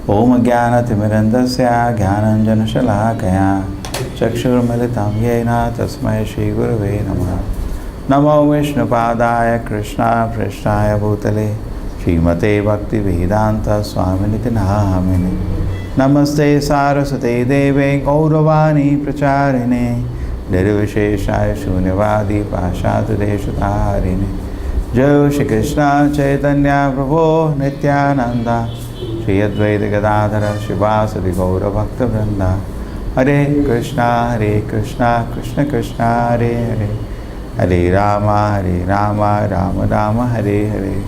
Om Jnana-timirandasya Jnananjana-shalakaya Chakshurmilitam Yena Tasmai Shri Gurave Namaha. Namo Vishnupadaya Krishna Prishnaya Bhutale Srimate Bhakti Vedanta Swaminiti Nahamini. Namaste Saraswate Deve Gauravani Pracharine Nirvisheshaya Shunyavadi Pashatu Deshutarine. Jai Shri Krishna Chaitanya Prabhu Nityananda Shri Advaita Gadadhara Shivasati Gaura Bhakta Vrinda. Hare Krishna Krishna Krishna Hare Hare Hare Rama Rama Rama Hare Hare.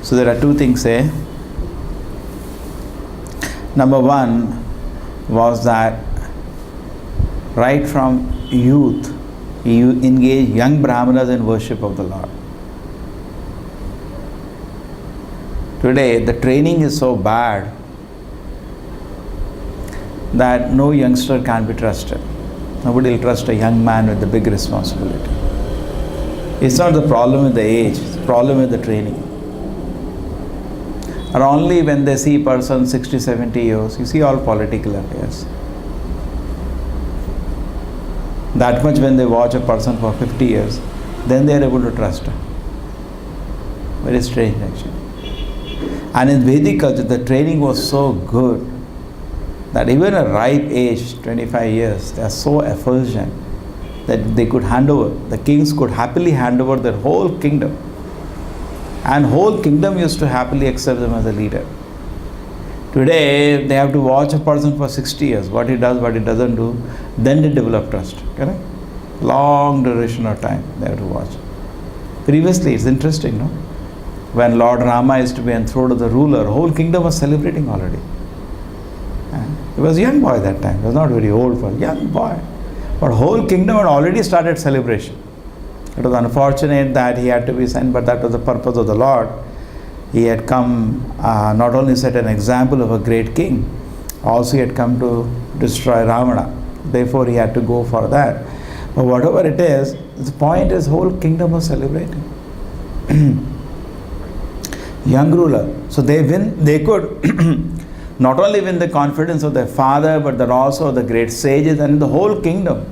So there are two things here. Number one was that right from youth, you engage young Brahmanas in worship of the Lord. Today, the training is so bad that no youngster can be trusted. Nobody will trust a young man with a big responsibility. It's not the problem with the age, it's the problem with the training. And only when they see a person 60, 70 years, you see all political affairs. That much when they watch a person for 50 years, then they are able to trust him. Very strange actually. And in Vedic culture, the training was so good that even a ripe age, 25 years, they are so effulgent that they could hand over, the kings could happily hand over their whole kingdom. And whole kingdom used to happily accept them as a leader. Today, they have to watch a person for 60 years, what he does, what he doesn't do, then they develop trust. Correct? Long duration of time they have to watch. Previously, it's interesting, no? When Lord Rama used to be enthroned as the ruler, whole kingdom was celebrating already. He was a young boy that time. He was not very old for a young boy. But whole kingdom had already started celebration. It was unfortunate that he had to be sent, but that was the purpose of the Lord. He had come, not only set an example of a great king, also he had come to destroy Ravana. Therefore he had to go for that. But whatever it is, the point is whole kingdom was celebrating. Young ruler. So they could not only win the confidence of their father, but they're also the great sages and the whole kingdom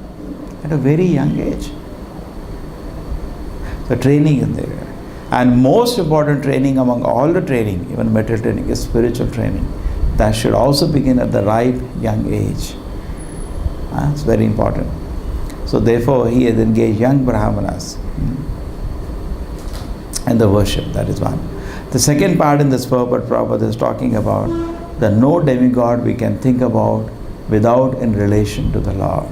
at a very young age. So training is there. And most important training among all the training, even material training, is spiritual training. That should also begin at the ripe young age. It's very important. So therefore he has engaged young Brahmanas and the worship, that is one. The second part in this purport Prabhupada is talking about the no demigod we can think about without in relation to the Lord.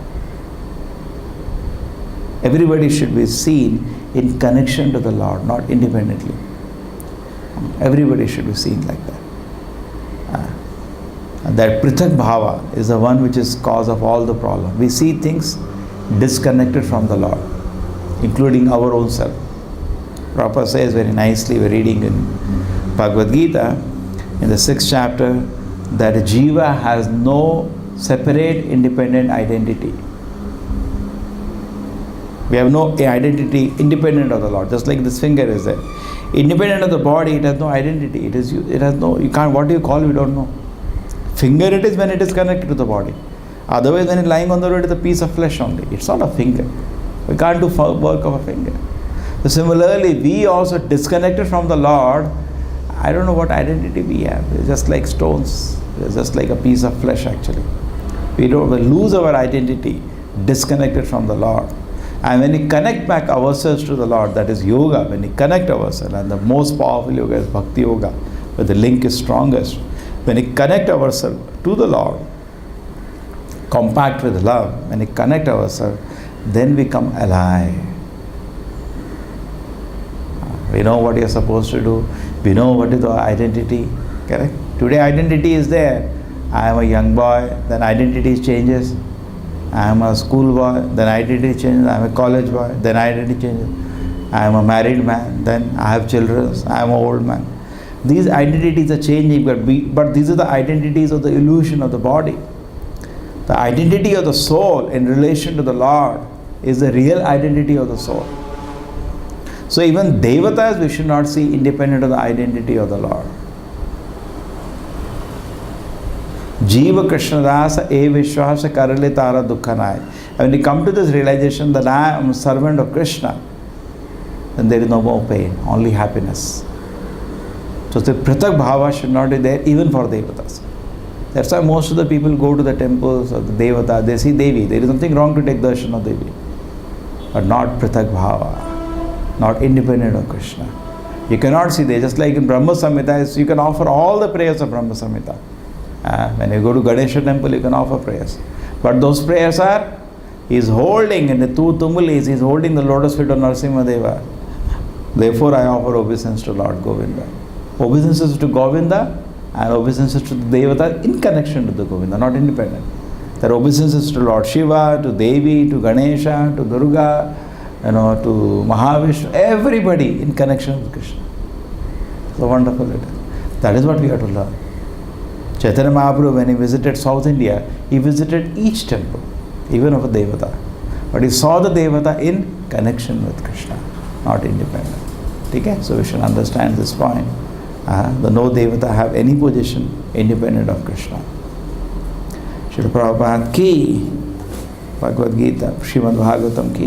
Everybody should be seen in connection to the Lord, not independently. Everybody should be seen like that. That prithak bhava is the one which is cause of all the problem. We see things disconnected from the Lord, including our own self. Prabhupada says very nicely, we're reading in Bhagavad Gita, in the 6th chapter, that Jiva has no separate independent identity. We have no identity independent of the Lord, just like this finger is there. Independent of the body, it has no identity. It has no, you can't, what do you call, we don't know. Finger it is when it is connected to the body. Otherwise, when it's lying on the road, it's a piece of flesh only. It's not a finger. We can't do work of a finger. So similarly, we also disconnected from the Lord. I don't know what identity we have. It's just like stones. It's just like a piece of flesh actually. We lose our identity, disconnected from the Lord. And when we connect back ourselves to the Lord, that is yoga, when we connect ourselves, and the most powerful yoga is bhakti yoga, where the link is strongest. When we connect ourselves to the Lord, compact with love, when we connect ourselves, then we come alive. We know what you're supposed to do. We know what is our identity. Correct? Today identity is there. I am a young boy, then identity changes. I am a school boy, then identity changes. I am a college boy, then identity changes. I am a married man, then I have children. I am an old man. These identities are changing, but these are the identities of the illusion of the body. The identity of the soul in relation to the Lord is the real identity of the soul. So even devatas we should not see independent of the identity of the Lord. Jiva Krishnadasa e Vishwasa Karale Tara Dukhanai. And when you come to this realization that I am a servant of Krishna, then there is no more pain, only happiness. So the Pratak Bhava should not be there even for Devatas. That's why most of the people go to the temples of the Devata, they see Devi. There is nothing wrong to take darshan of Devi. But not Pratak Bhava, not independent of Krishna. You cannot see there, just like in Brahma Samhita, you can offer all the prayers of Brahma Samhita. When you go to Ganesha temple, you can offer prayers. But those prayers are, he is holding, in the two tumulis, he is holding the lotus feet of Narasimha Deva. Therefore, I offer obeisance to Lord Govinda. Obeisances to Govinda and obeisances to the Devata in connection to the Govinda, not independent. There are obeisances to Lord Shiva, to Devi, to Ganesha, to Durga, to Mahavishnu, everybody in connection with Krishna. So wonderful it is. That is what we have to learn. Chaitanya Mahaprabhu, when he visited South India, he visited each temple, even of a Devata. But he saw the Devata in connection with Krishna, not independent. Okay? So we should understand this point. The no Devata have any position independent of Krishna. Srila Prabhupada ki, Bhagavad Gita, Srimad Bhagavatam ki.